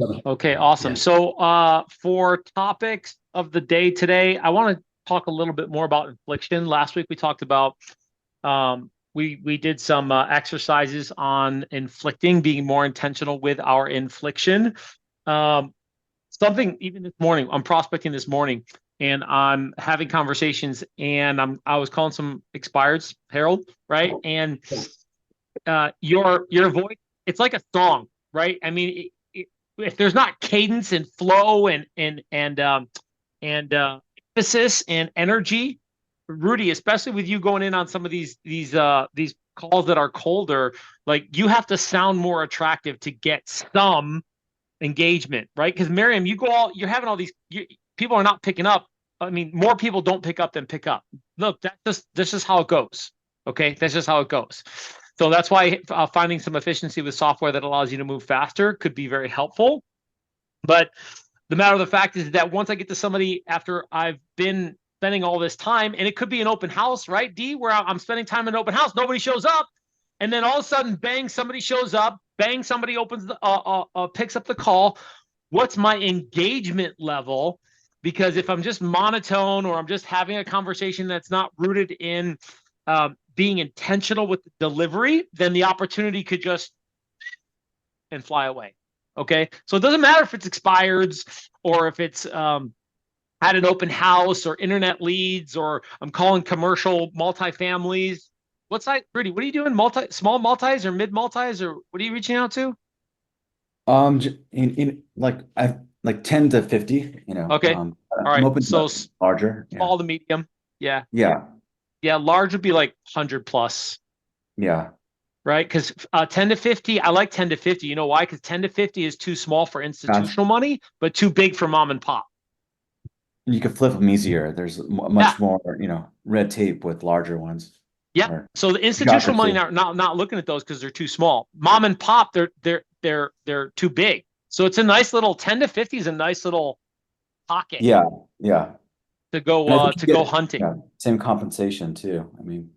Okay, awesome. Yeah. So for topics of the day today, I want to talk a little bit more about infliction. Last week we talked about we did some exercises on inflicting, being more intentional with our infliction. Um, Something even this morning, I'm prospecting this morning and I'm having conversations and I was calling some expireds, Harold, right? And your voice, it's like a song, right? I mean, if there's not cadence and flow and emphasis and energy, Rudy, especially with you going in on some of these calls that are colder, like you have to sound more attractive to get some engagement, right? Because Mariam, you're having all these people are not picking up. I mean, more people don't pick up than pick up. Look, this is how it goes. Okay, that's just how it goes. So that's why finding some efficiency with software that allows you to move faster could be very helpful. But the matter of the fact is that once I get to somebody after I've been spending all this time, and it could be an open house, right, D, where I'm spending time in an open house, nobody shows up, and then all of a sudden, bang, somebody shows up, bang, somebody opens picks up the call. What's my engagement level? Because if I'm just monotone or I'm just having a conversation that's not rooted in being intentional with the delivery, then the opportunity could just and fly away. Okay, so it doesn't matter if it's expired or if it's at an open house or internet leads or I'm calling commercial multifamilies. What's that, Rudy? What are you doing? Small multis or mid multis or what are you reaching out to? In like I like 10 to 50, Okay, all I'm right. open So to larger. Yeah. small to medium. Yeah, Yeah. yeah. Large would be like 100 plus, Yeah. right? Because 10 to 50, I like 10 to 50. You know why? Because 10 to 50 is too small for Gotcha. institutional money, but too big for mom and pop. You can flip them easier. There's Yeah, much more, red tape with larger ones yeah. or So the shopper institutional money too. not looking at those because they're too small. Mom and pop, they're too big. So it's a nice little 10 to 50 is a nice little pocket Yeah. Yeah. And I think you to go get, hunting. same compensation too. I mean,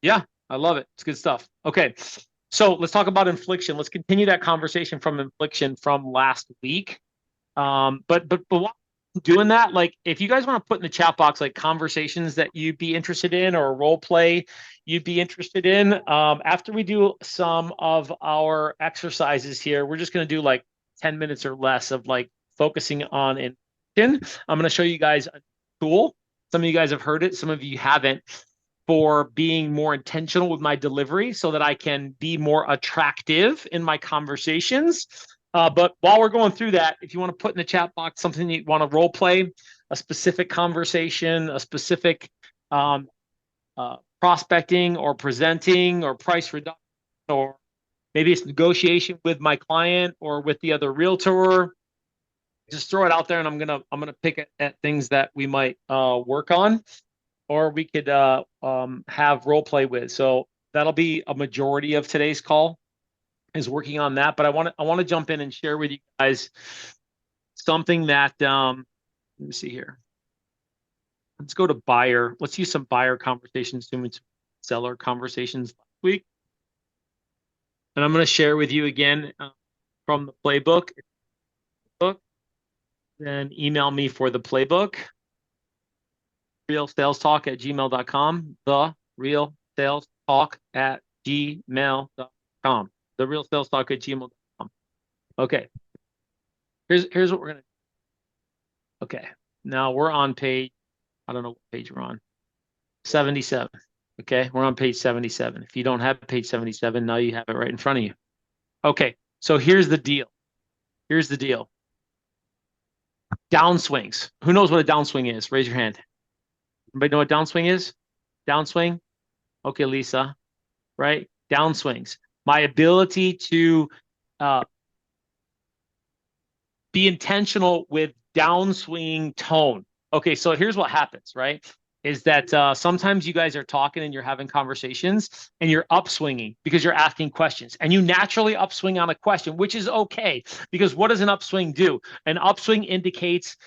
Yeah, I love it. It's good stuff. Okay. So let's talk about infliction. Let's continue that conversation from infliction from last week. But while doing that, like if you guys want to put in the chat box like conversations that you'd be interested in or role play you'd be interested in, after we do some of our exercises here, we're just going to do like 10 minutes or less of like focusing on intention. I'm going to show you guys a tool. Some of you guys have heard it, some of you haven't, for being more intentional with my delivery so that I can be more attractive in my conversations. But while we're going through that, if you want to put in the chat box something you want to role play, a specific conversation, a specific prospecting or presenting or price reduction, or maybe it's negotiation with my client or with the other realtor, just throw it out there, and I'm gonna pick at things that we might work on, or we could have role play with. So that'll be a majority of today's call is working on that. But I want to jump in and share with you guys something that let me see here. Let's go to buyer. Let's use some buyer conversations, some seller conversations last week, and I'm going to share with you again from the playbook. Then email me for the playbook. realsalestalk@gmail.com. The realsalestalk@gmail.com. The realsalestalk@gmail.com. Okay. Here's what we're gonna. Okay. Now we're on page. I don't know what page we're on. 77. Okay, we're on page 77. If you don't have page 77, now you have it right in front of you. Okay. So here's the deal. Here's the deal. Downswings. Who knows what a downswing is? Raise your hand. Everybody know what downswing is? Downswing. Okay, Lisa. Right? Downswings. My ability to uh, be intentional with downswing tone. Okay, so here's what happens, right? Is that sometimes you guys are talking and you're having conversations and you're upswinging because you're asking questions and you naturally upswing on a question, which is okay because what does an upswing do? An upswing indicates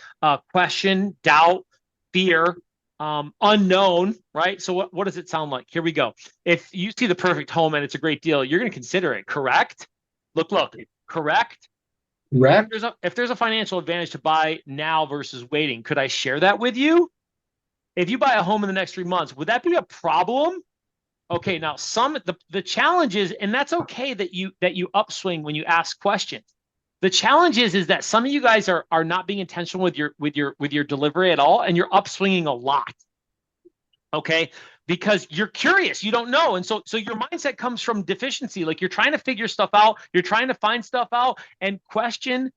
question, doubt, fear, unknown, right? So what does it sound like? Here we go. If you see the perfect home and it's a great deal, you're going to consider it, correct? Look, correct, Correct. If there's a financial advantage to buy now versus waiting, could I share that with you? If you buy a home in the next 3 months, would that be a problem? Okay, now the challenge is, and that's okay that you upswing when you ask questions. The challenge is that some of you guys are not being intentional with your delivery at all, and you're upswinging a lot. Okay, because you're curious, you don't know, and so your mindset comes from deficiency. Like you're trying to figure stuff out, you're trying to find stuff out, and question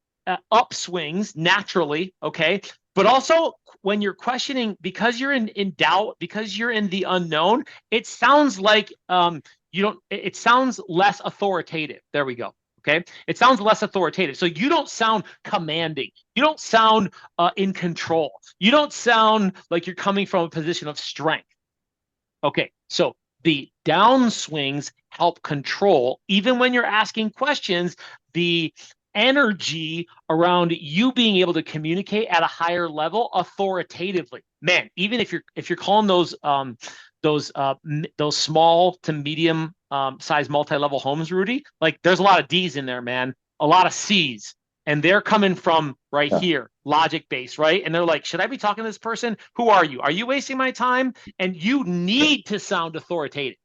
upswings naturally. Okay, but also when you're questioning, because you're in doubt, because you're in the unknown, it sounds like you don't. It sounds less authoritative. There we go. Okay, it sounds less authoritative. So you don't sound commanding. You don't sound in control. You don't sound like you're coming from a position of strength. Okay, so the downswings help control, even when you're asking questions, the energy around you being able to communicate at a higher level authoritatively. Man, even if you're calling those small to medium size multi-level homes, Rudy, like there's a lot of D's in there, man, a lot of C's, and they're coming from right here, logic based, right? And they're like, should I be talking to this person? Who are you? Are you wasting my time? And you need to sound authoritative.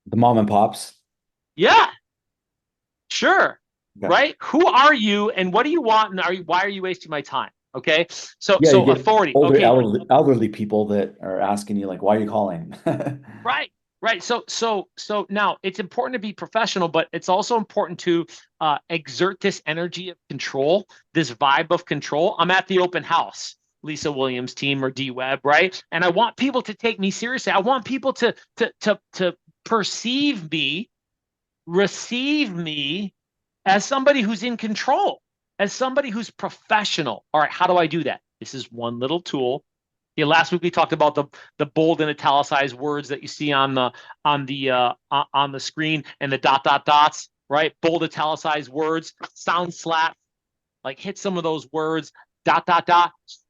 The mom and pops. Yeah, sure. Yeah. Right? Who are you and what do you want? And why are you wasting my time? Okay. So authority. Older, okay. elderly people that are asking you, like, why are you calling? Right. Right. So now it's important to be professional, but it's also important to exert this energy of control, this vibe of control. I'm at the open house, Lisa Williams team or D Web, right? And I want people to take me seriously. I want people to perceive me, receive me as somebody who's in control, as somebody who's professional. All right, how do I do that? This is one little tool. Yeah, last week we talked about the bold and italicized words that you see on the screen, and the dots, right? Bold italicized words, sound slap, like hit some of those words, dot.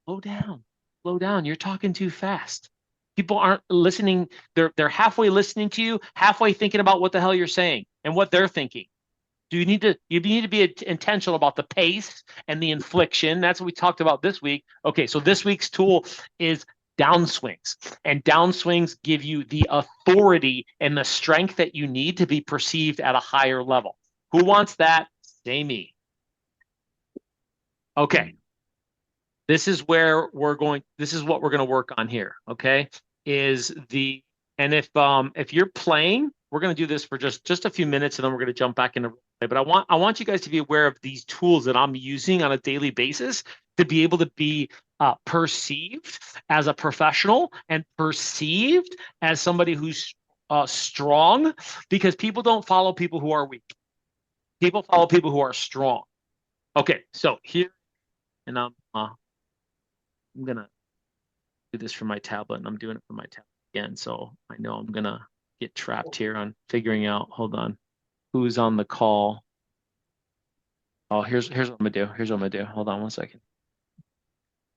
Slow down. You're talking too fast. People aren't listening. They're halfway listening to you, halfway thinking about what the hell you're saying and what they're thinking. You need to be intentional about the pace and the inflection. That's what we talked about this week. Okay, so this week's tool is downswings, and downswings give you the authority and the strength that you need to be perceived at a higher level. Who wants that? Say me. Okay, this is where we're going. This is what we're going to work on here. Okay, and if you're playing, we're going to do this for just a few minutes, and then we're going to jump back into. But I want you guys to be aware of these tools that I'm using on a daily basis to be able to be perceived as a professional and perceived as somebody who's strong, because people don't follow people who are weak. People follow people who are strong. Okay, so here, and I'm gonna do this from my tablet, and I'm doing it from my tablet again, so I know I'm gonna get trapped here on figuring out. Hold on. Who's on the call? Oh, here's what I'm gonna do. Hold on one second.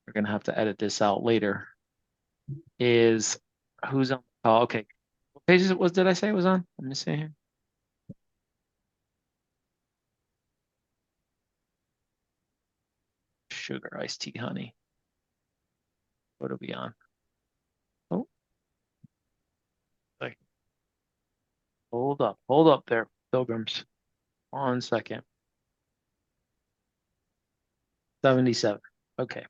We're gonna have to edit this out later. Is who's on the call? Okay. What pages did I say it was on? Let me see here. Sugar, iced tea, honey. What are we on? Oh. Okay. Hold up there, pilgrims. 1 second. 77. Okay.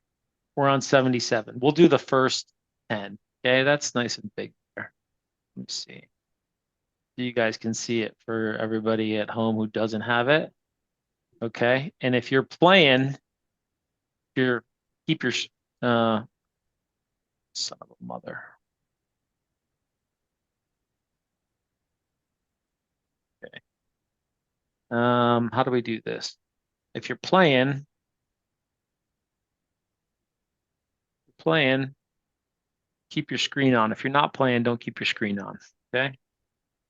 We're on 77. We'll do the first 10. Okay, that's nice and big there. Let me see. So you guys can see it for everybody at home who doesn't have it. Okay, and if you're playing, keep your son of a mother. Okay. How do we do this? If you're playing, keep your screen on. If you're not playing, don't keep your screen on. Okay.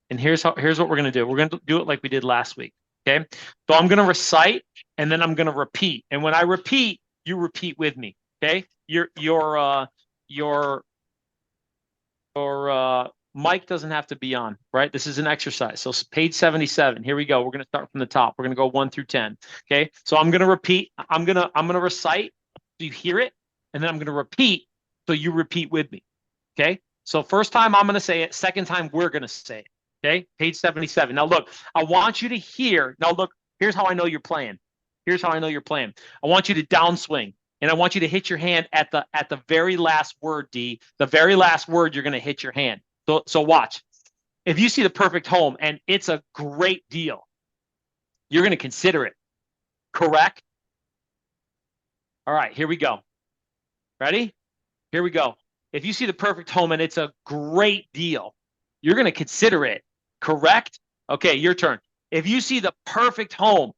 And here's what we're gonna do. We're gonna do it like we did last week. Okay. So I'm gonna recite, and then I'm gonna repeat. And when I repeat, you repeat with me. Okay. Your mic doesn't have to be on, right? This is an exercise. So page 77. Here we go. We're going to start from the top. We're going to go 1 through 10. Okay. So I'm going to repeat. I'm going to recite so you hear it, and then I'm going to repeat so you repeat with me. Okay. So first time I'm going to say it. Second time we're going to say it. Okay. Page 77. Now look, I want you to hear. Now look, here's how I know you're playing. Here's how I know you're playing. I want you to downswing. And I want you to hit your hand at the very last word, D. The very last word, you're going to hit your hand. So watch. If you see the perfect home and it's a great deal, you're going to consider it. Correct? All right, here we go. Ready? Here we go. If you see the perfect home and it's a great deal, you're going to consider it. Correct? Okay, your turn. If you see the perfect home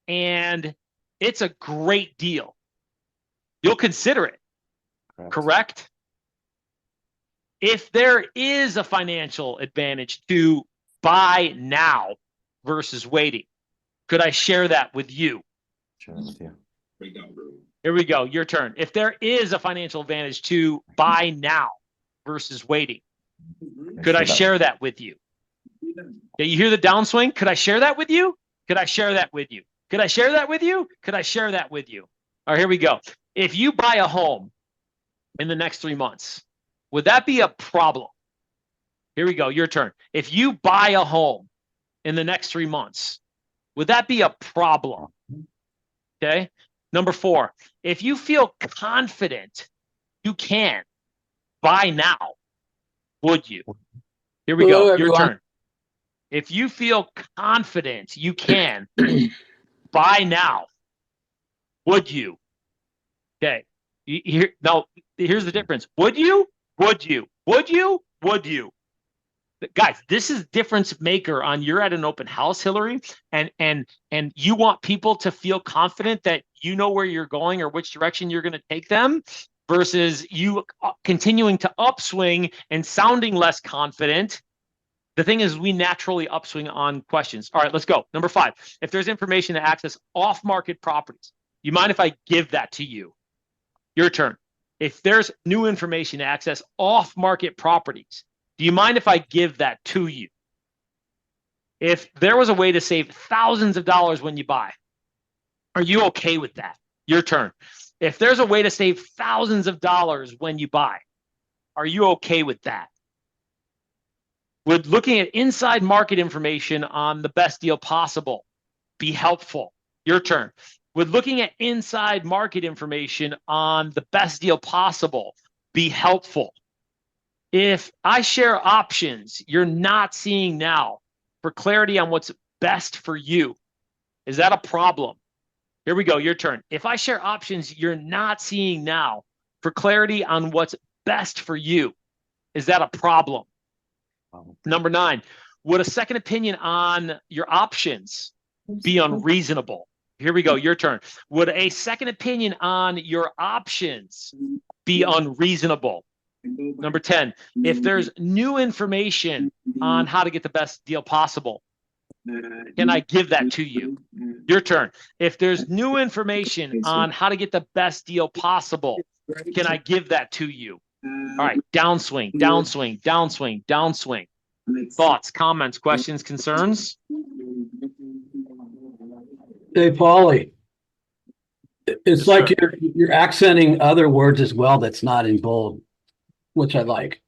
and it's a great deal, you'll consider it. Correct? If there is a financial advantage to buy now versus waiting, could I share that with you? Share that with you. Here we go. Your turn. If there is a financial advantage to buy now versus waiting, could I share that with you? Okay, you hear the downswing? Could I share that with you? Could I share that with you? Could I share that with you? Could I share that with you? All right, here we go. If you buy a home in the next 3 months, would that be a problem? Here we go. Your turn. If you buy a home in the next 3 months, would that be a problem? Okay. Number 4, if you feel confident you can buy now, would you? Here we go. Your turn. If you feel confident you can buy now, would you? Okay. Now, here's the difference. Would you? Would you? Would you? Would you? Guys, this is difference maker on you're at an open house, Hillary, and you want people to feel confident that you know where you're going or which direction you're going to take them versus you continuing to upswing and sounding less confident. The thing is, we naturally upswing on questions. All right, let's go. Number 5, if there's information to access off-market properties, you mind if I give that to you? Your turn. If there's new information to access off-market properties, do you mind if I give that to you? If there was a way to save thousands of dollars when you buy, are you okay with that? Your turn. If there's a way to save thousands of dollars when you buy, are you okay with that? Would looking at inside market information on the best deal possible be helpful? Your turn. Would looking at inside market information on the best deal possible be helpful? If I share options you're not seeing now for clarity on what's best for you, is that a problem? Here we go, your turn. If I share options you're not seeing now for clarity on what's best for you, is that a problem? Number 9, would a second opinion on your options be unreasonable? Here we go, your turn. Would a second opinion on your options be unreasonable? Number 10, if there's new information on how to get the best deal possible, can I give that to you? Your turn. If there's new information on how to get the best deal possible, can I give that to you? All right, downswing, downswing, downswing, downswing. Thoughts, comments, questions, concerns? Hey, Pauly, Yes, it's like sir. you're accenting other words as well that's not in bold, which I like.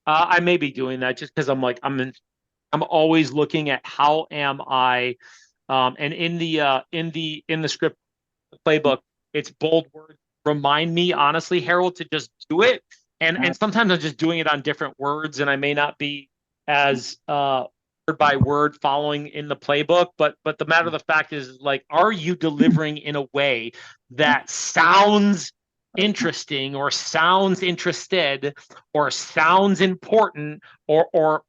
I may be doing that just because I'm always looking at how am I, and in the script playbook, it's bold words. Remind me, honestly, Harold, to just do it. And sometimes I'm just doing it on different words, and I may not be as word by word following in the playbook. But the matter of the fact is, like, are you delivering in a way that sounds interesting or sounds interested or sounds important or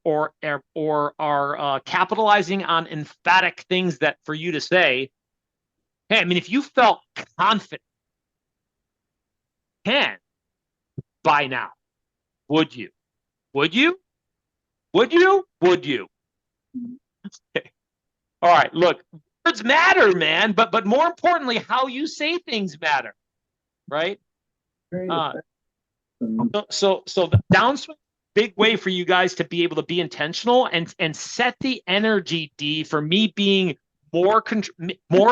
are capitalizing on emphatic things that for you to say, hey, I mean, if you felt confident, can buy now, would you? Would you? Would you? Would you? Okay. All right, look, words matter, man, but more importantly, how you say things matter, right? So the big way for you guys to be able to be intentional and set the energy, D, for me being more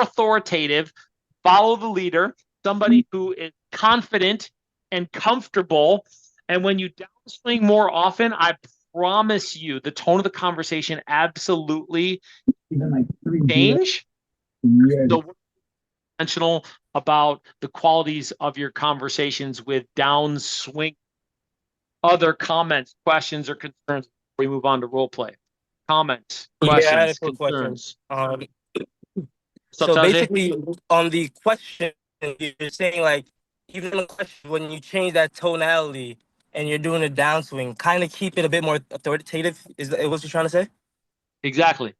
authoritative, follow the leader, somebody who is confident and comfortable. And when you downswing more often, I promise you the tone of the conversation absolutely change. So we're intentional about the qualities of your conversations with downswing. Other comments, questions, or concerns before we move on to role play? Comments, questions, I had a quick concerns. question. So basically, on the question, you're saying like, even the question, when you change that tonality and you're doing a downswing, kind of keep it a bit more authoritative. Is that what you're trying to say? Exactly.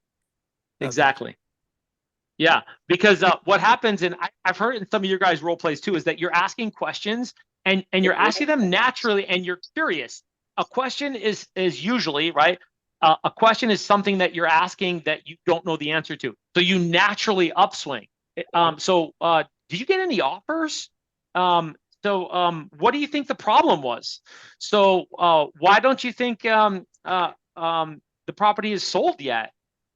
Yeah, because what happens, and I've heard in some of your guys' role plays too, is that you're asking questions and you're asking them naturally and you're curious. A question is usually, right? A question is something that you're asking that you don't know the answer to. So you naturally upswing. Did you get any offers? What do you think the problem was? So why don't you think the property is sold yet?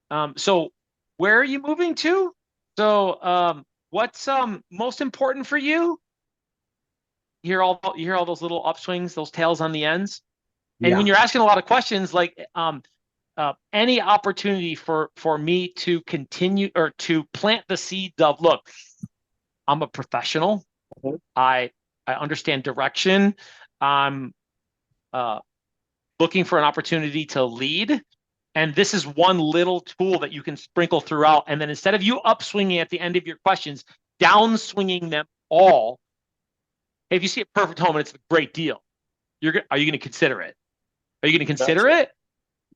Where are you moving to? So what's most important for you? You hear all those little upswings, those tails on the ends. And when you're asking a lot of questions, like any opportunity for me to continue or to plant the seeds of, look, I'm a professional. I understand direction. I'm looking for an opportunity to lead. And this is one little tool that you can sprinkle throughout. And then instead of you upswinging at the end of your questions, downswinging them all. Hey, if you see a perfect home and it's a great deal, are you going to consider it? Are you going to consider it?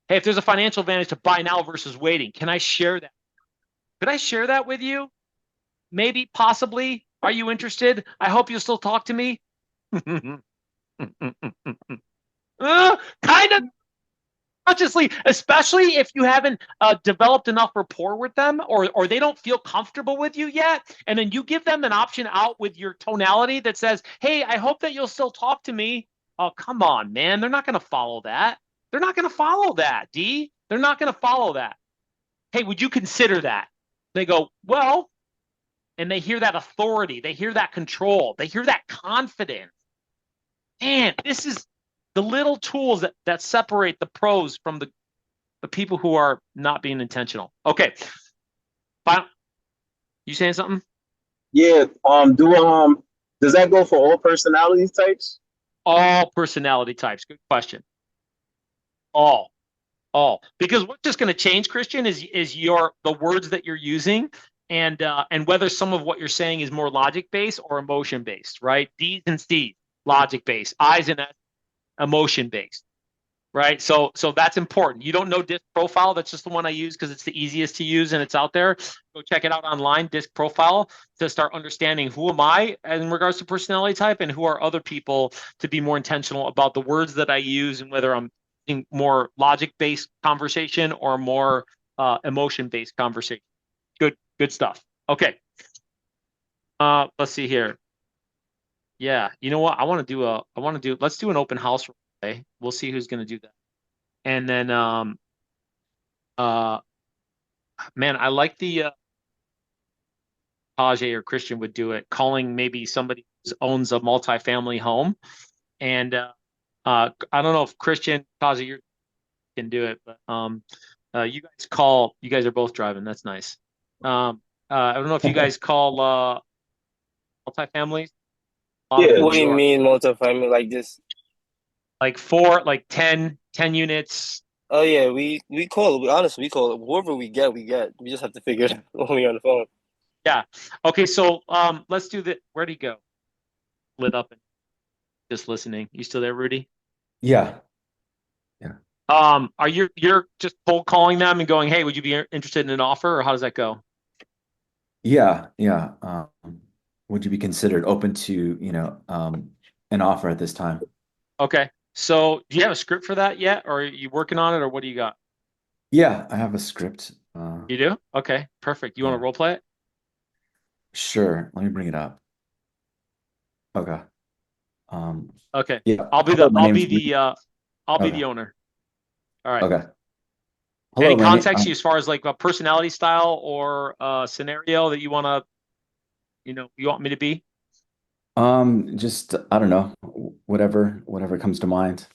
Hey, if there's a financial advantage to buy now versus waiting, can I share that? Could I share that with you? Maybe, possibly. Are you interested? I hope you'll still talk to me. Kind of consciously, especially if you haven't developed enough rapport with them, or they don't feel comfortable with you yet, and then you give them an option out with your tonality that says, hey, I hope that you'll still talk to me. Oh, come on, man. They're not going to follow that. They're not going to follow that, D. They're not going to follow that. Hey, would you consider that? They go, well, and they hear that authority. They hear that control. They hear that confidence. Man, this is the little tools that separate the pros from the people who are not being intentional. Okay. You saying something? Yeah. Does that go for all personality types? All personality types. Good question. All. Because what's just going to change, Christian, is the words that you're using and whether some of what you're saying is more logic based or emotion based, right? D's and C's, logic based. I's and S, emotion based. Right. So that's important. You don't know disc profile. That's just the one I use because it's the easiest to use and it's out there. Go check it out online, disc profile, to start understanding who am I in regards to personality type and who are other people, to be more intentional about the words that I use and whether I'm in more logic-based conversation or more emotion-based conversation. Good stuff. Okay. Let's see here. Yeah. You know what? Let's do an open house. We'll see who's going to do that. And then, man, I like the Tajay or Christian would do it, calling maybe somebody who owns a multifamily home. And I don't know if Christian, Tajay, you can do it, but you guys are both driving. That's nice. I don't know if you guys call multifamilies. Yeah. What do you mean multifamily like this? Like 10 units. Oh yeah, we call it. Honestly, we call it. Whoever we get. We just have to figure it out when we're on the phone. Yeah. Okay. So let's do that. Where'd he go? Lit up and just listening. You still there, Rudy? Yeah. Are you're just cold calling them and going, hey, would you be interested in an offer, or how does that go? Yeah. Would you be considered open to, an offer at this time? Okay. So do you have a script for that yet? Or are you working on it, or what do you got? Yeah, I have a script. You do? Okay, perfect. You want to role play it? Sure. Let me bring it up. Okay. Okay. Yeah. I'll be the I'll be Okay. the owner. All right. Okay. Any Hello, my name. context as far as like a personality style or a scenario that you want to, you want me to be? Just I don't know, whatever comes to mind.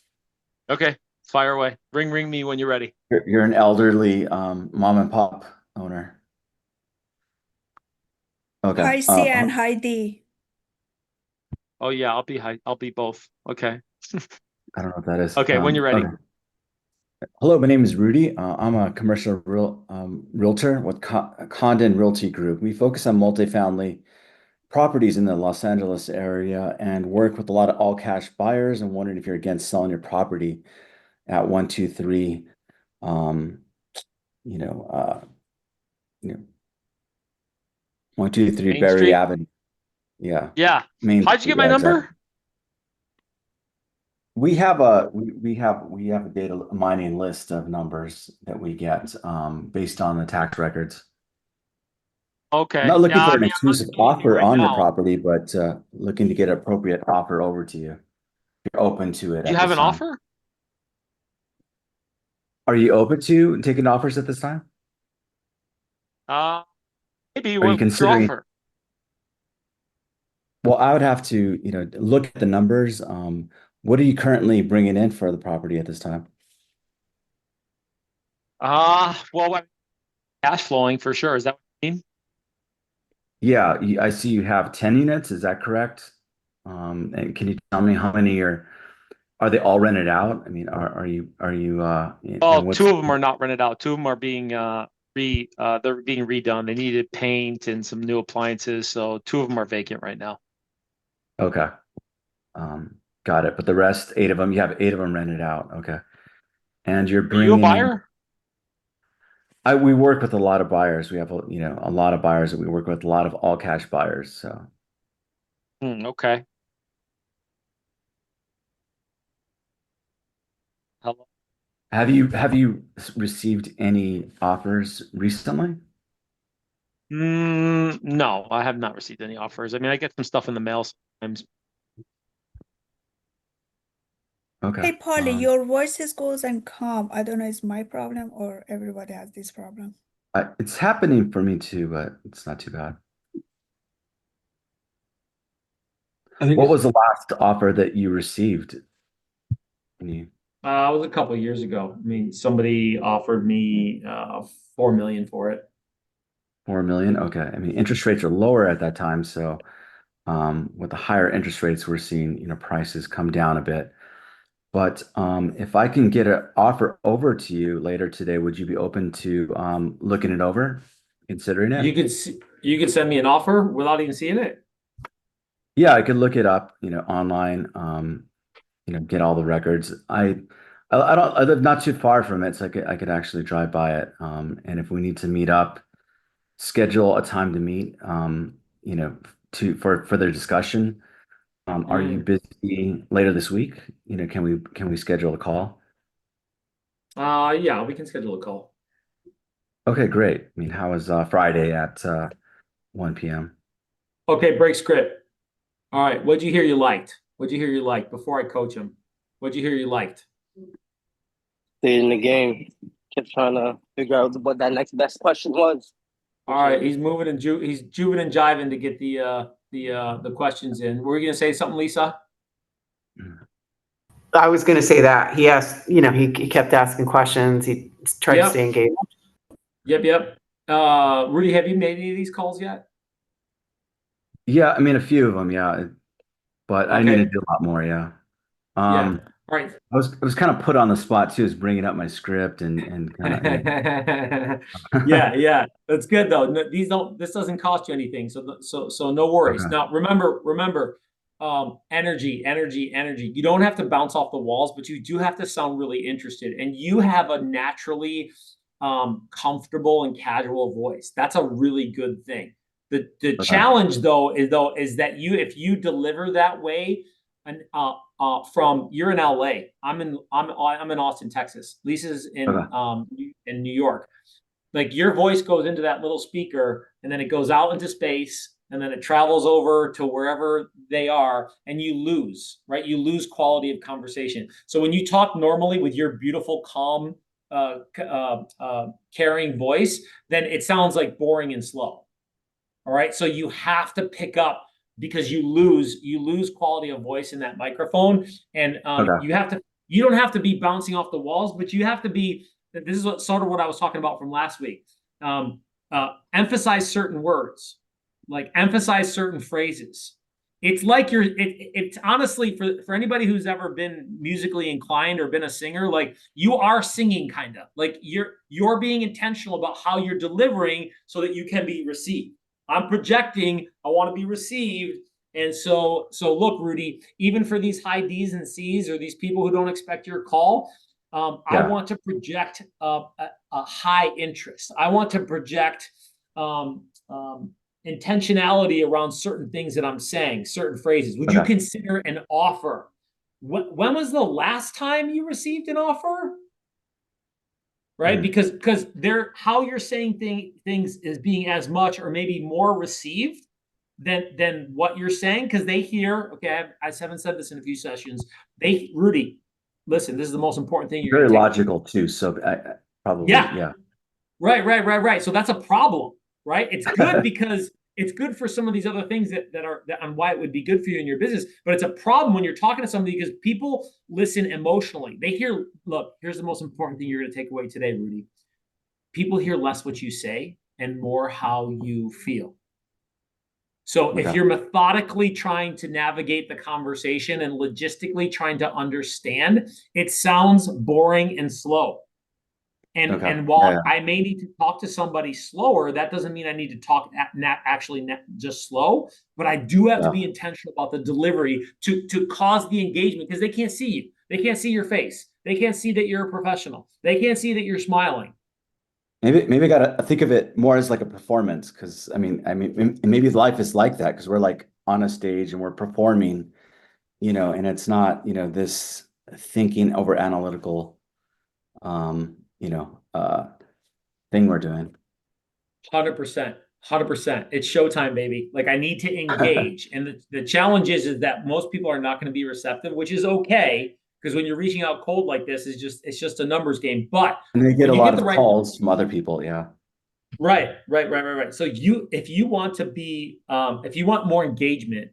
Okay, fire away. Ring me when you're ready. You're an elderly mom and pop owner. Okay. Hi, C and hi, D. Oh yeah, I'll be both. Okay. I don't know what that is. Okay, when you're ready. Okay. Hello, my name is Rudy. I'm a commercial realtor with Condon Realty Group. We focus on multifamily properties in the Los Angeles area and work with a lot of all cash buyers. I'm wondering if you're against selling your property at 123, you know, uh, you know, 123 Main Berry Street? Avenue. Yeah. Yeah. Main How'd you Street, get my yeah, number? exactly. We have a data mining list of numbers that we get based on the tax records. Okay. Not looking Yeah, for I an mean, I'm not exclusive seeing you offer right on your now. property, but looking to get an appropriate offer over to you. If you're open to it Do you at have this an time. offer? Are you open to taking offers at this time? Maybe. Are you What's your considering? offer? Well, I would have to, look at the numbers. What are you currently bringing in for the property at this time? Well, cash flowing for sure. Is that what you mean? Yeah, I see you have 10 units. Is that correct? And can you tell me how many are they all rented out? I mean, are you Well, and what's two of them are not rented out. Two of them are being they're being redone. They needed paint and some new appliances, so two of them are vacant right now. okay. Got it. But the rest, eight of them, you have eight of them rented out. Okay. And you're Are you a bringing in, buyer? we work with a lot of buyers. We have, a lot of buyers that we work with, a lot of all cash buyers. So Okay. Hello? have you received any offers recently? No, I have not received any offers. I mean, I get some stuff in the mail sometimes. Okay. Hey, Pauly, your voices goes and calm. I don't know, it's my problem or everybody has this problem. It's happening for me too, but it's not too bad. I think What was the last offer that you received? Can you? It was a couple of years ago. I mean, somebody offered me 4 million for it. 4 million? Okay. I mean, interest rates are lower at that time, so with the higher interest rates, we're seeing, prices come down a bit. But if I can get an offer over to you later today, would you be open to looking it over, considering it? You could send me an offer without even seeing it. Yeah, I could look it up, online, get all the records. I live not too far from it, so I could actually drive by it. And if we need to meet up, schedule a time to meet, for further discussion. Are you busy later this week? Can we schedule a call? Yeah, we can schedule a call. Okay, great. I mean, how is Friday at 1 p.m.? Okay, break script. All right, what'd you hear you liked? What'd you hear you liked before I coach him? What'd you hear you liked? Stayed in the game. Kept trying to figure out what that next best question was. All right, he's moving and he's juving and jiving to get the questions in. Were you gonna say something, Lisa? I was going to say that he asked, he kept asking questions. He tried to stay engaged. Yep. Rudy, have you made any of these calls yet? Yeah, I mean a few of them, yeah. But I need to do a lot more, yeah. Yeah. All right. I was kind of put on the spot too, is bringing up my script and kind of. Yeah. That's good though. This doesn't cost you anything. So no worries. Okay. Now remember, energy. You don't have to bounce off the walls, but you do have to sound really interested. And you have a naturally comfortable and casual voice. That's a really good thing. The challenge though is that if you deliver that way, and you're in LA, I'm in Austin, Texas. Lisa's in New York. Like your voice goes into that little speaker and then it goes out into space and then it travels over to wherever they are, and you lose, right? You lose quality of conversation. So when you talk normally with your beautiful, calm, caring voice, then it sounds like boring and slow. All right. So you have to pick up, because you lose quality of voice in that microphone. And you don't have to be bouncing off the walls, but you have to be, this is sort of what I was talking about from last week. Emphasize certain words, like emphasize certain phrases. It's like it's honestly, for anybody who's ever been musically inclined or been a singer, like you are singing kind of like you're being intentional about how you're delivering so that you can be received. I'm projecting, I want to be received. And so look, Rudy, even for these high D's and C's or these people who don't expect your call, I want to project a high interest. I want to project intentionality around certain things that I'm saying, certain phrases. Would you consider an offer? When was the last time you received an offer? Right? Because how you're saying things is being as much or maybe more received than what you're saying, because they hear, okay, I haven't said this in a few sessions. Rudy, listen, this is the most important thing. Very logical too. So probably, yeah. Right. So that's a problem, right? It's good because it's good for some of these other things that on why it would be good for you in your business. But it's a problem when you're talking to somebody, because people listen emotionally. They hear, look, here's the most important thing you're going to take away today, Rudy. People hear less what you say and more how you feel. So if you're methodically trying to navigate the conversation and logistically trying to understand, it sounds boring and slow. And while I may need to talk to somebody slower, that doesn't mean I need to talk just slow, but I do have to be intentional about the delivery to cause the engagement, because they can't see you. They can't see your face. They can't see that you're a professional. They can't see that you're smiling. Maybe I gotta think of it more as like a performance, because I mean, maybe life is like that, because we're like on a stage and we're performing, and it's not, this thinking over analytical, thing we're doing. 100%. It's showtime, baby. Like I need to engage. And the challenge is that most people are not going to be receptive, which is okay. Because when you're reaching out cold like this, it's just a numbers game. But and they get a lot of calls from other people. Yeah. Right. So if you want more engagement,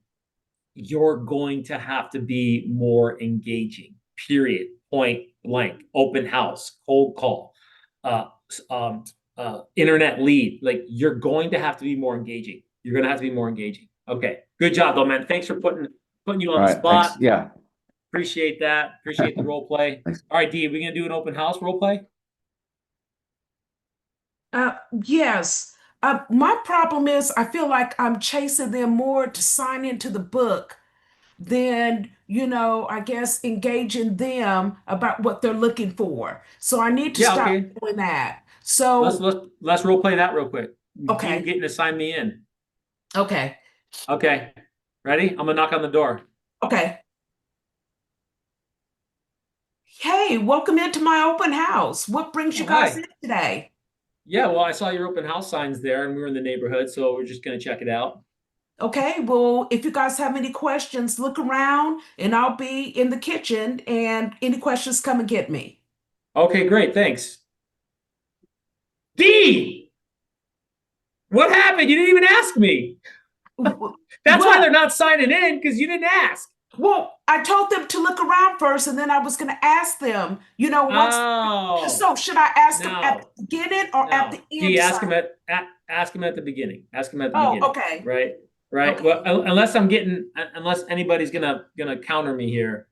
you're going to have to be more engaging. Period. Point blank. Open house. Cold call. Internet lead. Like you're going to have to be more engaging. You're going to have to be more engaging. Okay. Good job, though, man. Thanks for putting you on the spot. Thanks. Yeah. Appreciate that. Appreciate the role play. All right, Dee, are we going to do an open house role play? Yes. My problem is I feel like I'm chasing them more to sign into the book than, I guess engaging them about what they're looking for. So I need to stop doing that. So let's role play that real quick. Okay. You getting to sign me in. Okay. Ready? I'm gonna knock on the door. Okay. Hey, welcome into my open house. What brings you guys in today? Yeah, well, I saw your open house signs there, and we were in the neighborhood, so we're just gonna check it out. Okay, well, if you guys have any questions, look around, and I'll be in the kitchen, and any questions, come and get me. Okay, great, thanks. Dee! What happened? You didn't even ask me. That's why they're not signing in, because you didn't ask. Well, I told them to look around first, and then I was going to ask them, so should I ask them at the beginning or at the end? Dee, ask them at the beginning. Ask them at the beginning. Okay. Right. Okay. Well, unless anybody's gonna counter me here,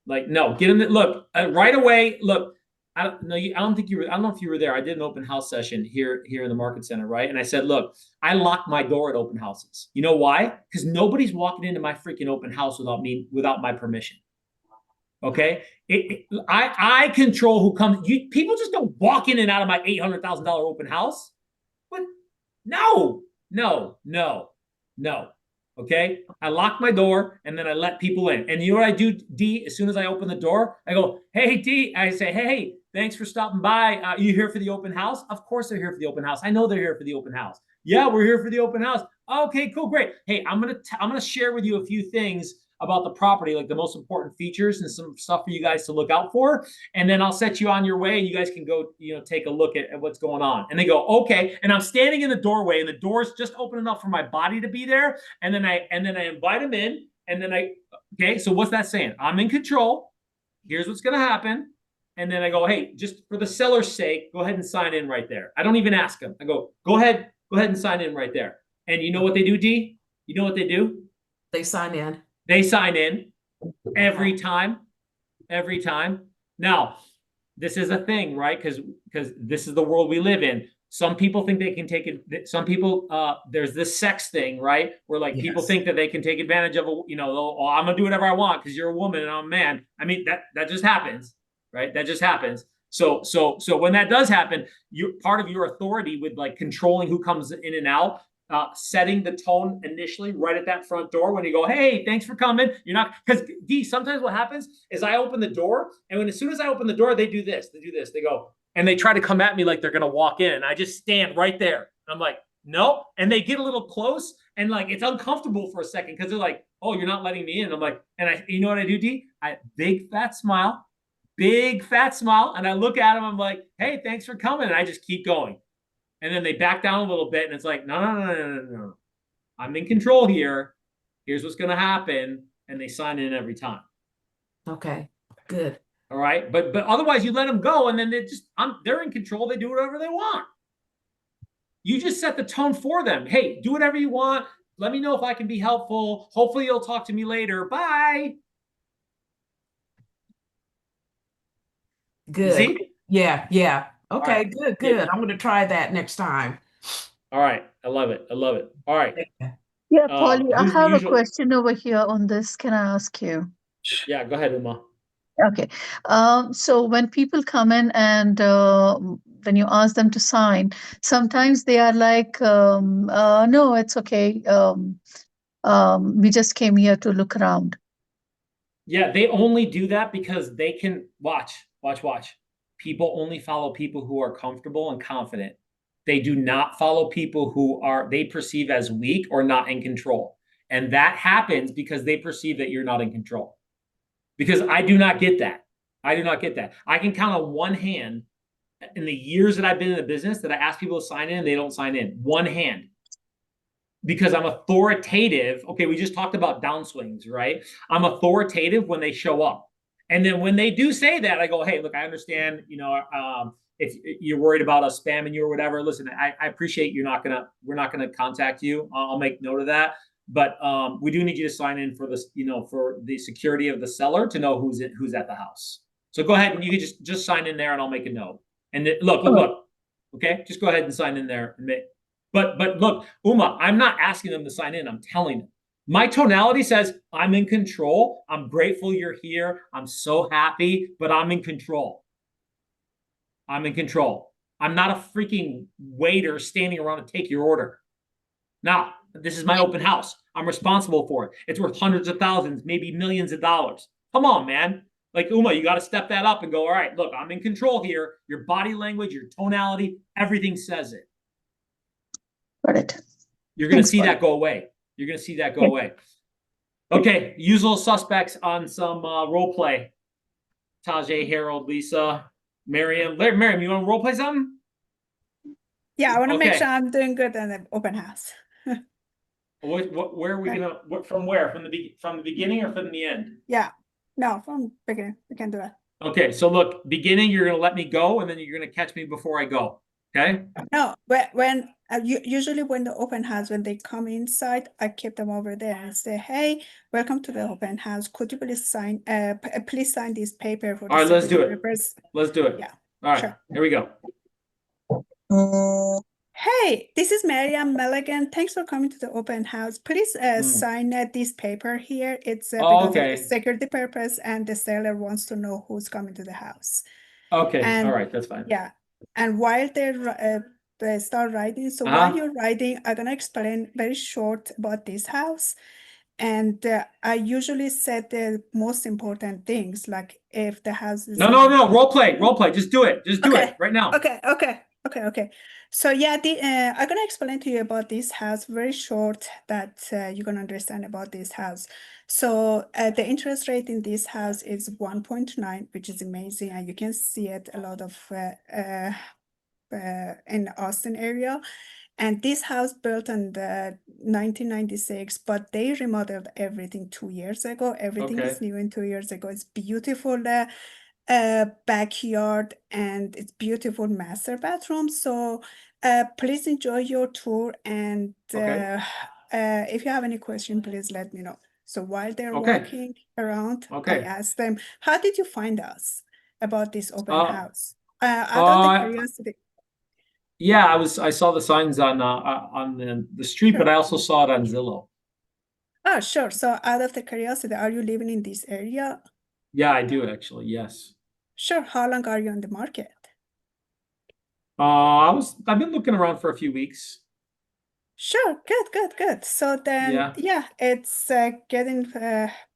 like no, get in. Look, right away. Look, I don't know if you were there. I did an open house session here in the market center, right? And I said, look, I lock my door at open houses. You know why? Because nobody's walking into my freaking open house without my permission. Okay, I control who comes. People just don't walk in and out of my $800,000 open house. But no. Okay, I lock my door and then I let people in. And you know what I do, D? As soon as I open the door, I go, "Hey, D." I say, "Hey, thanks for stopping by. You here for the open house?" Of course they're here for the open house. I know they're here for the open house. Yeah, we're here for the open house. Okay, cool, great. Hey, I'm gonna share with you a few things about the property, like the most important features and some stuff for you guys to look out for. And then I'll set you on your way and you guys can go, take a look at what's going on. And they go, okay. And I'm standing in the doorway and the door's just open enough for my body to be there. And then I invite them in. And then okay, so what's that saying? I'm in control. Here's what's gonna happen. And then I go, hey, just for the seller's sake, go ahead and sign in right there. I don't even ask them. I go ahead and sign in right there. And you know what they do, D? You know what they do? They sign in. They sign in every time. Every time. Now, this is a thing, right? Because this is the world we live in. Some people think they can take it. Some people, there's this sex thing, right? Where like people think that they can take advantage of, I'm gonna do whatever I want because you're a woman and I'm a man. I mean, that just happens, right? That just happens. So when that does happen, part of your authority with like controlling who comes in and out, setting the tone initially right at that front door when you go, hey, thanks for coming. You're not, because D, sometimes what happens is I open the door, and as soon as I open the door, they do this, they go, and they try to come at me like they're gonna walk in, and I just stand right there. I'm like, no, and they get a little close, and like it's uncomfortable for a second because they're like, oh, you're not letting me in. I'm like, and you know what I do, D? Big fat smile, and I look at them. I'm like, hey, thanks for coming, and I just keep going. And then they back down a little bit, and it's like, no. I'm in control here. Here's what's going to happen. And they sign in every time. Okay, good. All right. But otherwise, you let them go, and then they're in control. They do whatever they want. You just set the tone for them. Hey, do whatever you want. Let me know if I can be helpful. Hopefully, you'll talk to me later. Bye. Good. See? Yeah. Okay, right. good. Yeah. I'm going to try that next time. All right. I love it. All right. Yeah, Pauly, I who's the have a usual- question over here on this. Can I ask you? Yeah, go ahead, Uma. Okay. So when people come in and then you ask them to sign, sometimes they are like, no, it's okay. We just came here to look around. Yeah, they only do that because they can watch. People only follow people who are comfortable and confident. They do not follow people who they perceive as weak or not in control. And that happens because they perceive that you're not in control. Because I do not get that. I can count on one hand in the years that I've been in the business that I ask people to sign in and they don't sign in. One hand. Because I'm authoritative. Okay, we just talked about downswings, right? I'm authoritative when they show up. And then when they do say that, I go, hey, look, I understand, if you're worried about us spamming you or whatever, listen, I appreciate we're not gonna contact you. I'll make note of that. But we do need you to sign in for this, for the security of the seller to know who's at the house. So go ahead and you can just sign in there and I'll make a note. And look. Okay, just go ahead and sign in there. But look, Uma, I'm not asking them to sign in. I'm telling them. My tonality says I'm in control. I'm grateful you're here. I'm so happy, but I'm in control. I'm not a freaking waiter standing around to take your order. Now, this is my open house. I'm responsible for it. It's worth hundreds of thousands, maybe millions of dollars. Come on, man. Like, Uma, you got to step that up and go, all right, look, I'm in control here. Your body language, your tonality, everything says it. Got it. You're going to see that go away. Okay, usual suspects on some role play. Tajay, Harold, Lisa, Mariam. Mariam, you want to role play something? Yeah, I want to make sure I'm doing good in the open house. Where are we gonna? From where? From the beginning or from the end? Yeah, no, from beginning. We can do it. Okay, so look, beginning, you're gonna let me go, and then you're gonna catch me before I go. Okay? No, when usually when the open house, when they come inside, I keep them over there and say, "Hey, welcome to the open house. Could you please sign? Please sign this paper for." All right, let's do it. Papers. Let's do it. Yeah. All right, sure. Here we go. Hey, this is Mariam Milligan. Thanks for coming to the open house. Please sign this paper here. It's because of the security purpose, and the seller wants to know who's coming to the house. Okay, all right, that's fine. Yeah, and while they start writing, so while you're writing, I'm gonna explain very short about this house. And I usually said the most important things, like if the house is No, role play. Just do it. Just do it right now. Okay. Okay. So yeah, I'm gonna explain to you about this house very short that you're gonna understand about this house. So the interest rate in this house is 1.9, which is amazing, and you can see it a lot of in Austin area. And this house built in the 1996, but they remodeled everything 2 years ago. Everything is new in 2 years ago. It's beautiful backyard, and it's beautiful master bathroom. So please enjoy your tour, and if you have any question, please let me know. So while they're walking around, I asked them, how did you find us about this open house? Out of the curiosity. Yeah, I saw the signs on the street, but I also saw it on Zillow. Oh, sure. So out of the curiosity, are you living in this area? Yeah, I do actually. Yes. Sure. How long are you on the market? I've been looking around for a few weeks. Sure. Good. So then, yeah, it's getting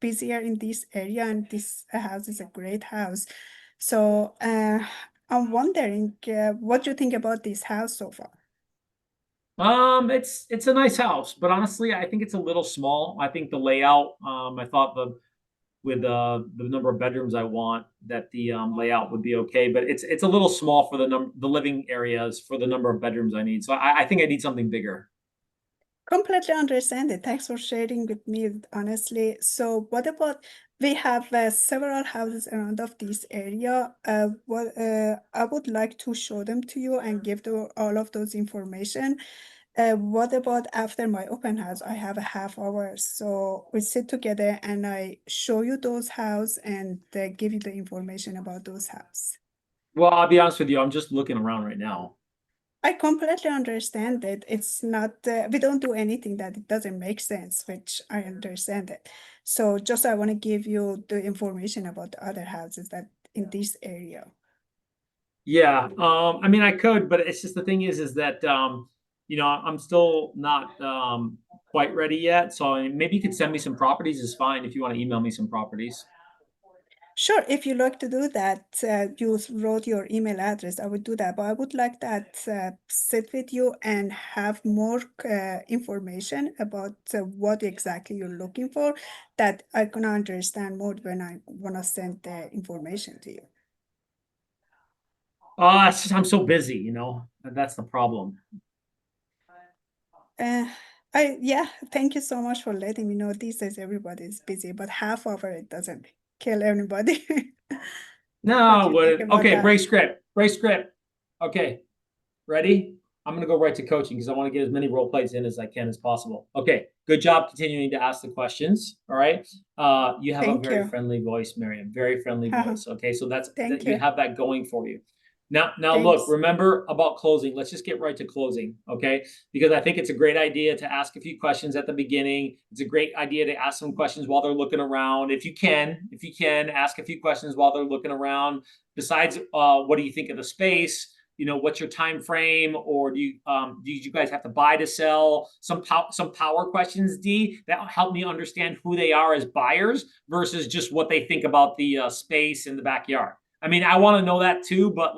busier in this area, and this house is a great house. So I'm wondering what you think about this house so far. It's a nice house, but honestly, I think it's a little small. I think the layout, I thought with the number of bedrooms I want, that the layout would be okay, but it's a little small for the living areas for the number of bedrooms I need. So I think I need something bigger. Completely understand it. Thanks for sharing with me, honestly. So what about, we have several houses around of this area. I would like to show them to you and give all of those information. What about after my open house? I have a half hour, so we sit together and I show you those house and give you the information about those house. Well, I'll be honest with you, I'm just looking around right now. I completely understand it. It's not, we don't do anything that it doesn't make sense, which I understand it. So just I want to give you the information about the other houses that in this area. Yeah, I mean, I could, but it's just the thing is that I'm still not quite ready yet. So maybe you could send me some properties is fine if you want to email me some properties. Sure, if you like to do that, you wrote your email address, I would do that. But I would like that sit with you and have more information about what exactly you're looking for, that I can understand more when I want to send the information to you. I'm so busy, that's the problem. Yeah, thank you so much for letting me know. These days everybody's busy, but half hour it doesn't kill anybody. No, okay, break script. Okay, ready? I'm gonna go right to coaching because I want to get as many role plays in as I can as possible. Okay, good job continuing to ask the questions. All right. You have a very friendly voice, Mariam. Very friendly voice. Okay, so you have that going for you. Now look, remember about closing. Let's just get right to closing, okay? Because I think it's a great idea to ask a few questions at the beginning. It's a great idea to ask some questions while they're looking around. If you can, ask a few questions while they're looking around. Besides, what do you think of the space? What's your time frame? Or do you guys have to buy to sell? Some power questions, D, that help me understand who they are as buyers versus just what they think about the space in the backyard. I mean, I want to know that too, but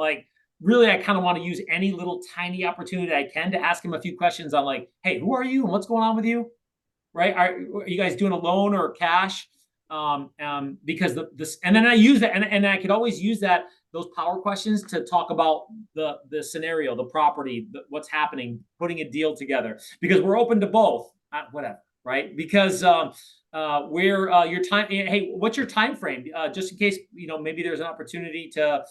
really, I kind of want to use any little tiny opportunity I can to ask him a few questions on hey, who are you and what's going on with you? Right? Are you guys doing a loan or cash? Because and then I use that, and I could always use those power questions to talk about the scenario, the property, what's happening, putting a deal together, because we're open to both. Whatever, right? Because your time. Hey, what's your time frame? Just in case maybe there's an opportunity to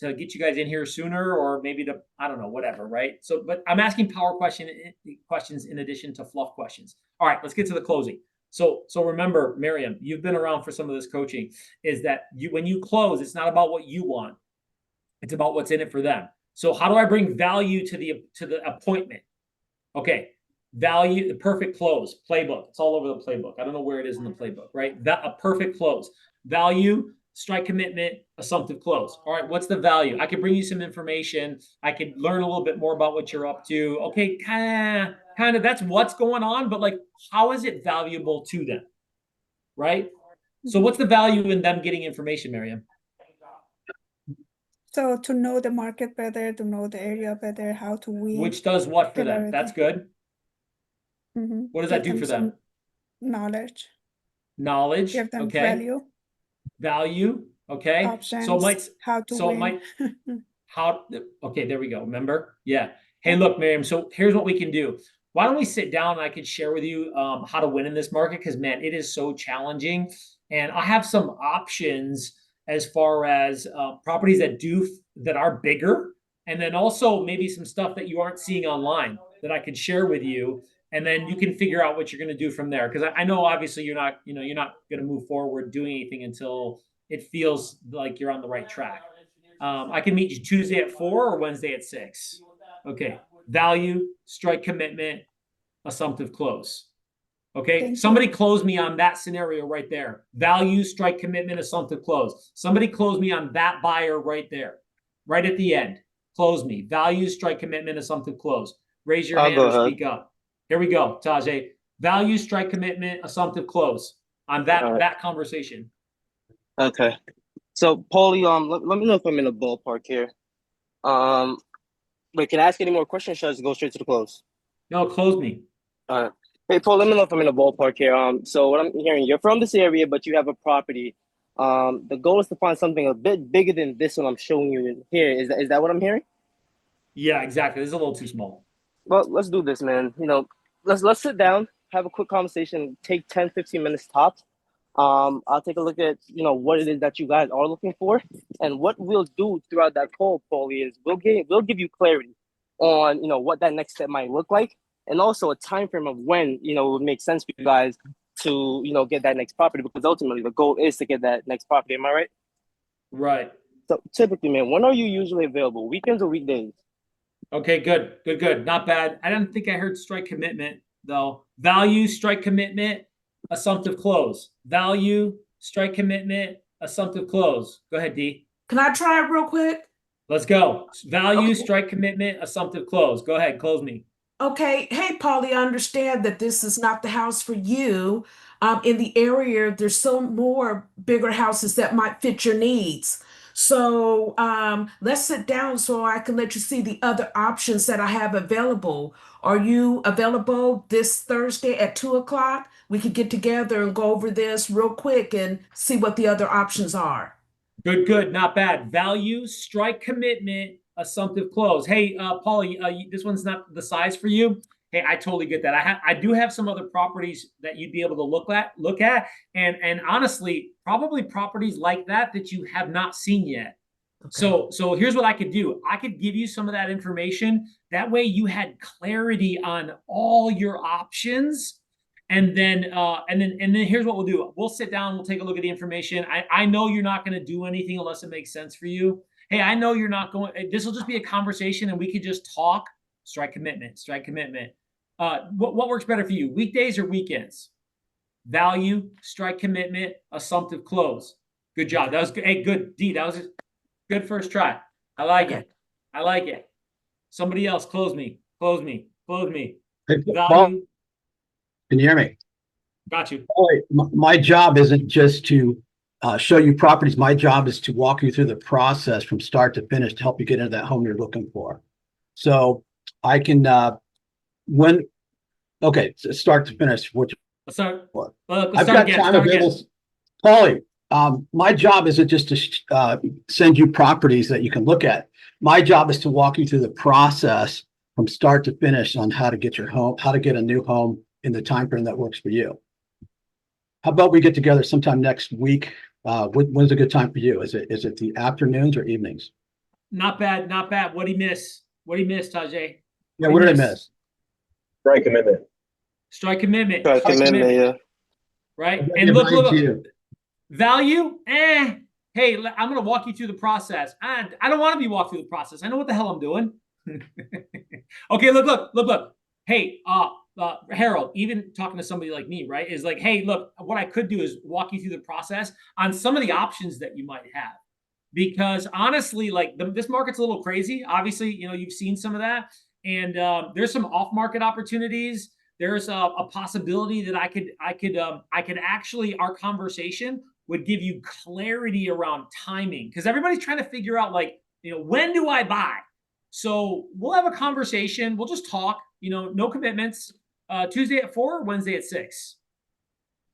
get you guys in here sooner, or maybe I don't know, whatever, right? So, but I'm asking power questions in addition to fluff questions. All right, let's get to the closing. So remember, Mariam, you've been around for some of this coaching. Is that when you close, it's not about what you want; it's about what's in it for them. So, how do I bring value to the appointment? Okay. Value, the perfect close, playbook. It's all over the playbook. I don't know where it is in the playbook, right? A perfect close. Value, strike commitment, assumptive close. All right, what's the value? I could bring you some information. I could learn a little bit more about what you're up to. Okay, kind of that's what's going on, but how is it valuable to them? Right? So what's the value in them getting information, Mariam? So to know the market better, to know the area better, how to win. Which does what for them? clarity. That's good. Mhm. What does that Give do for some them? knowledge. Knowledge. Give them Okay. value, Value. Okay. options, So it might, how to so it win. might, how, okay, there we go. Remember? Yeah. Hey, look, Mariam, so here's what we can do. Why don't we sit down and I can share with you how to win in this market? Because, man, it is so challenging. And I have some options as far as properties that are bigger. And then also maybe some stuff that you aren't seeing online that I could share with you. And then you can figure out what you're going to do from there. Because I know obviously you're not going to move forward doing anything until it feels like you're on the right track. I can meet you Tuesday at 4 or Wednesday at 6. Okay. Value, strike commitment, assumptive close. Okay. Somebody close me on that scenario right there. Value, strike commitment, assumptive close. Somebody close me on that buyer right there, right at the end. Close me. Value, strike commitment, assumptive close. Raise your hand or speak up. Here we go, Tajay. Value, strike commitment, assumptive close on that conversation. Okay. So, Pauly, let me know if I'm in a ballpark here. Wait, can I ask any more questions? Or should I just go straight to the close? No, close me. All right. Hey, Paul, let me know if I'm in a ballpark here. So what I'm hearing, you're from this area, but you have a property. The goal is to find something a bit bigger than this one I'm showing you here. Is that what I'm hearing? Yeah, exactly. This is a little too small. Well, let's do this, man. Let's sit down, have a quick conversation, take 10, 15 minutes tops. I'll take a look at, what it is that you guys are looking for. And what we'll do throughout that call, Pauly, is we'll give you clarity on, what that next step might look like. And also a time frame of when, it would make sense for you guys to, get that next property, because ultimately the goal is to get that next property. Am I right? Right. So typically, man, when are you usually available? Weekends or weekdays? Okay, good. Not bad. I don't think I heard strike commitment, though. Value, strike commitment, assumptive close. Value, strike commitment, assumptive close. Go ahead, D. Can I try it real quick? Let's go. Value, strike commitment, assumptive close. Go ahead, close me. Okay. Hey, Pauly, I understand that this is not the house for you. In the area, there's some more bigger houses that might fit your needs. So let's sit down so I can let you see the other options that I have available. Are you available this Thursday at 2:00? We could get together and go over this real quick and see what the other options are. Good. Not bad. Value, strike commitment, assumptive close. Hey, Pauly, this one's not the size for you. Hey, I totally get that. I do have some other properties that you'd be able to look at, and honestly, probably properties like that you have not seen yet. Okay. So here's what I could do. I could give you some of that information. That way, you had clarity on all your options. And then here's what we'll do. We'll sit down. We'll take a look at the information. I know you're not going to do anything unless it makes sense for you. Hey, I know you're not going. This will just be a conversation, and we could just talk. Strike commitment. What works better for you? Weekdays or weekends? Value, strike commitment, assumptive close. Good job. That was good. Hey, good, D. That was a good first try. I like it. Somebody else, close me. Hey, Value. Can you hear me? Got you. My job isn't just to show you properties. My job is to walk you through the process from start to finish to help you get into that home you're looking for. So I can, so start to finish. I've got time available. Pauly, my job isn't just to send you properties that you can look at. My job is to walk you through the process from start to finish on how to get your home, how to get a new home in the time frame that works for you. How about we get together sometime next week? When's a good time for you? Is it the afternoons or evenings? Not bad. What do you miss? Tajay? Yeah, what did I miss? Strike commitment. Strike commitment, yeah. Right. And look. Value? Hey, I'm going to walk you through the process. I don't want to be walked through the process. I know what the hell I'm doing. Okay, look. Hey, Harold, even talking to somebody like me, right, is like, hey, look, what I could do is walk you through the process on some of the options that you might have. Because honestly, like this market's a little crazy. Obviously, you've seen some of that. And there's some off-market opportunities. There's a possibility that I could actually, our conversation would give you clarity around timing, because everybody's trying to figure out like when do I buy? So we'll have a conversation. We'll just talk, no commitments. Tuesday at 4, Wednesday at 6.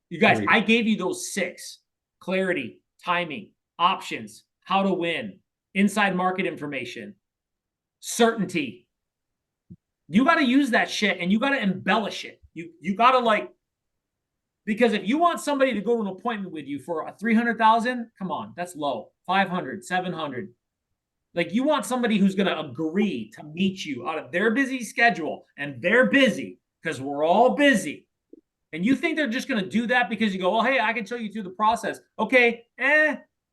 You guys, I gave you those 6: clarity, timing, options, how to win, inside market information, certainty. You got to use that shit and you got to embellish it. You got to because if you want somebody to go to an appointment with you for a 300,000, come on, that's low. 500, 700. You want somebody who's going to agree to meet you out of their busy schedule, and they're busy because we're all busy. And you think they're just going to do that because you go, well, hey, I can show you through the process. Okay.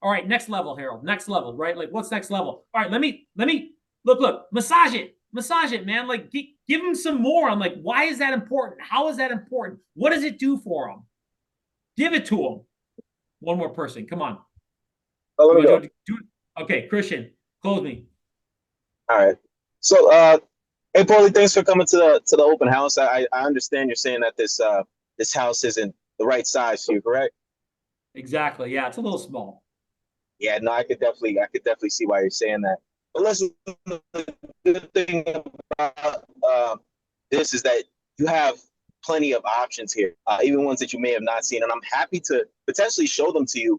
All right. Next level, Harold. Next level, right? What's next level? All right. Let me look, massage it, man. Give them some more on why is that important? How is that important? What does it do for them? Give it to them. One more person. Come on. Oh, let me go. Okay. Christian, close me. All right. So, hey, Pauly, thanks for coming to the open house. I understand you're saying that this house isn't the right size for you, correct? Exactly. Yeah, it's a little small. Yeah, no, I could definitely see why you're saying that. But listen, the good thing about this is that you have plenty of options here, even ones that you may have not seen, and I'm happy to potentially show them to you.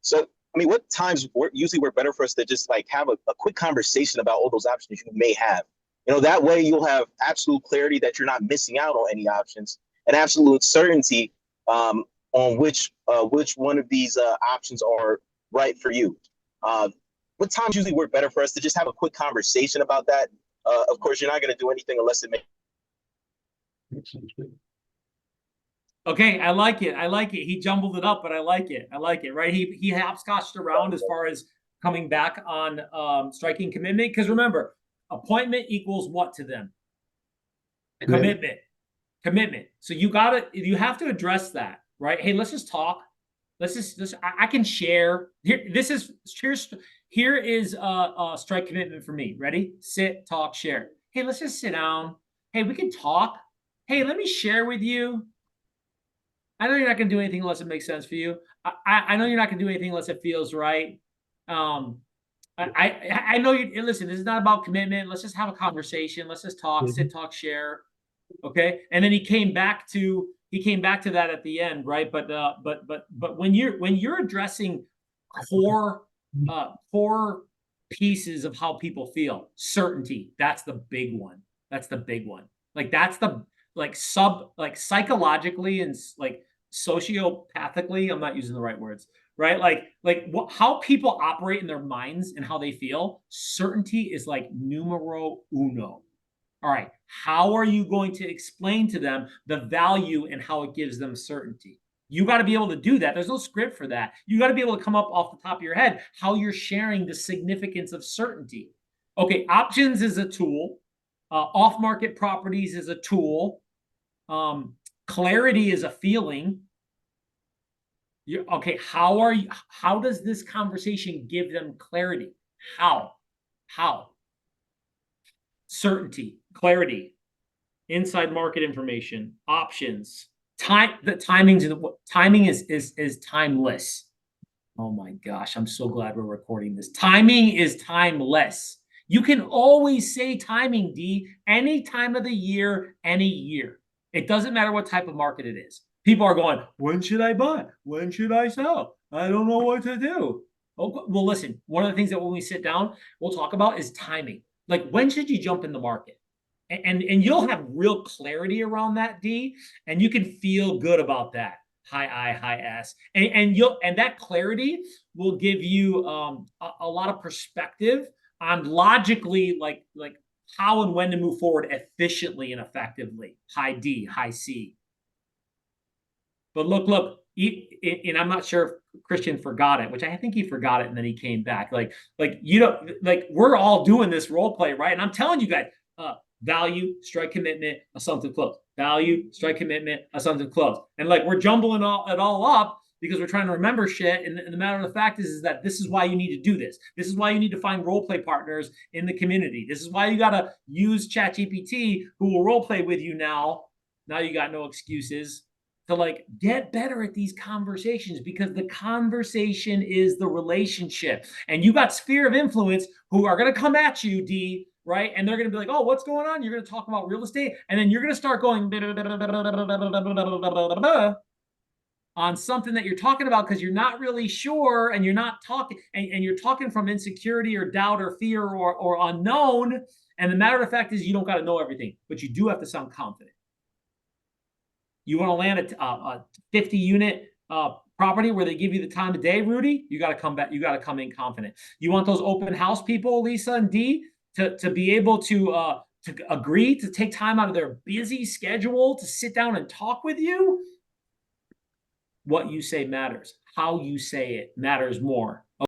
So, I mean, what times usually work better for us to just have a quick conversation about all those options you may have? That way you'll have absolute clarity that you're not missing out on any options, and absolute certainty on which one of these options are right for you. What times usually work better for us to just have a quick conversation about that? Of course, you're not going to do anything unless it makes sense. Okay, I like it. He jumbled it up, but I like it. Right? He hopscotched around as far as coming back on striking commitment. Because remember, appointment equals what to them? Commitment. So you have to address that, right? Hey, let's just talk. I can share. Here is strike commitment for me. Ready? Sit, talk, share. Hey, let's just sit down. Hey, we can talk. Hey, let me share with you. I know you're not going to do anything unless it makes sense for you. I know you're not going to do anything unless it feels right. I know you. Listen, this is not about commitment. Let's just have a conversation. Let's just talk. Sit, talk, share. Okay. And then he came back to that at the end, right? But when you're addressing core pieces of how people feel, certainty, that's the big one. That's psychologically and sociopathically, I'm not using the right words, right? How people operate in their minds and how they feel, certainty is numero uno. All right, how are you going to explain to them the value and how it gives them certainty? You got to be able to do that. There's no script for that. You got to be able to come up off the top of your head how you're sharing the significance of certainty. Okay, options is a tool. Off-market properties is a tool. Clarity is a feeling. Okay, how does this conversation give them clarity? How? Certainty, clarity, inside market information, options, timing is timeless. Oh my gosh, I'm so glad we're recording this. Timing is timeless. You can always say timing, D, any time of the year, any year. It doesn't matter what type of market it is. People are going, when should I buy? When should I sell? I don't know what to do. Oh, well, listen, one of the things that when we sit down, we'll talk about is timing. When should you jump in the market? And you'll have real clarity around that, D, and you can feel good about that. High I, high S. And that clarity will give you a lot of perspective on logically how and when to move forward efficiently and effectively. High D, high C. But look, and I'm not sure if Christian forgot it, which I think he forgot it, and then he came back. We're all doing this role play, right? And I'm telling you guys, value, strike commitment, assumptive close. Value, strike commitment, assumptive close. And we're jumbling it all up because we're trying to remember shit. And the matter of the fact is that this is why you need to do this. This is why you need to find role play partners in the community. This is why you got to use ChatGPT, who will role play with you now. Now you got no excuses. to like get better at these conversations, because the conversation is the relationship. And you got sphere of influence who are going to come at you, D, right? And they're going to be like, oh, what's going on? You're going to talk about real estate. And then you're going to start going on something that you're talking about because you're not really sure, and you're not talking, and you're talking from insecurity or doubt or fear or unknown. And the matter of fact is, you don't got to know everything, but you do have to sound confident. You want to land a 50 unit property where they give you the time of day, Rudy? You got to come back. You got to come in confident. You want those open house people, Lisa and D, to be able to agree to take time out of their busy schedule to sit down and talk with you? What you say matters. How you say it matters more.